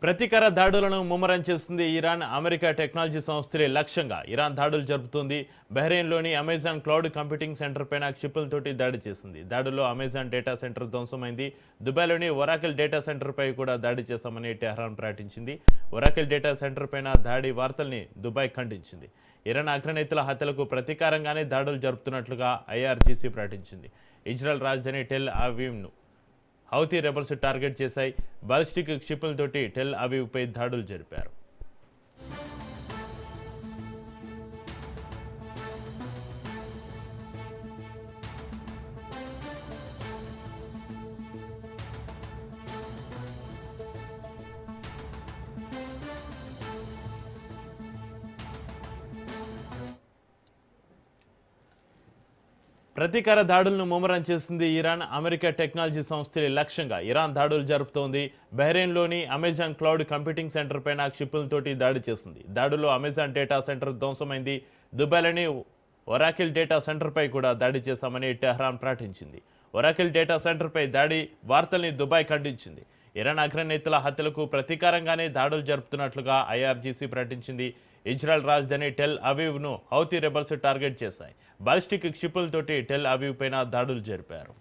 ప్రతీకార దాడులను ముమ్మరం చేస్తుంది ఇరాన్. అమెరికా టెక్నాలజీ సంస్థలే లక్ష్యంగా ఇరాన్ దాడులు జరుపుతోంది. బహ్రెయిన్లోని అమెజాన్ క్లౌడ్ కంప్యూటింగ్ సెంటర్ పైన క్షిపణులతోటి దాడి చేసింది. దాడుల్లో అమెజాన్ డేటా సెంటర్ ధ్వంసమైంది. దుబాయ్లోని ఒరాకిల్ డేటా సెంటర్ పై కూడా దాడి చేశామని టెహ్రాన్ ప్రకటించింది. ఒరాకిల్ డేటా సెంటర్ పైన దాడి వార్తల్ని దుబాయ్ ఖండించింది. ఇరాన్ అగ్రనేతల హత్యలకు ప్రతీకారంగానే దాడులు జరుపుతున్నట్లుగా ఐఆర్జీసీ ప్రకటించింది. ఇజ్రాయెల్ రాజధాని టెల్ అవీవ్ను హౌతీ రెబల్స్ టార్గెట్ చేశాయి. బాలిస్టిక్ క్షిపణులతోటి టెల్ అవీవ్పై దాడులు జరిపారు. ప్రతీకార దాడులను ముమ్మరం చేసింది ఇరాన్. అమెరికా టెక్నాలజీ సంస్థలే లక్ష్యంగా ఇరాన్ దాడులు జరుపుతోంది. బహ్రెయిన్లోని అమెజాన్ క్లౌడ్ కంప్యూటింగ్ సెంటర్ పైన క్షిపణులతోటి దాడి చేసింది. దాడుల్లో అమెజాన్ డేటా సెంటర్ ధ్వంసమైంది. దుబాయ్లోని ఒరాకిల్ డేటా సెంటర్పై కూడా దాడి చేశామని టెహ్రాన్ ప్రకటించింది. ఒరాకిల్ డేటా సెంటర్పై దాడి వార్తల్ని దుబాయ్ ఖండించింది. ఇరాన్ అగ్రనేతల హత్యలకు ప్రతీకారంగానే దాడులు జరుపుతున్నట్లుగా ఐఆర్జీసీ ప్రకటించింది. ఇజ్రాయెల్ రాజధాని టెల్ అవీవ్ను హౌతీ రెబల్స్ టార్గెట్ చేశాయి. బాలిస్టిక్ క్షిపణులతోటి టెల్ అవీవ్ పైన దాడులు జరిపారు.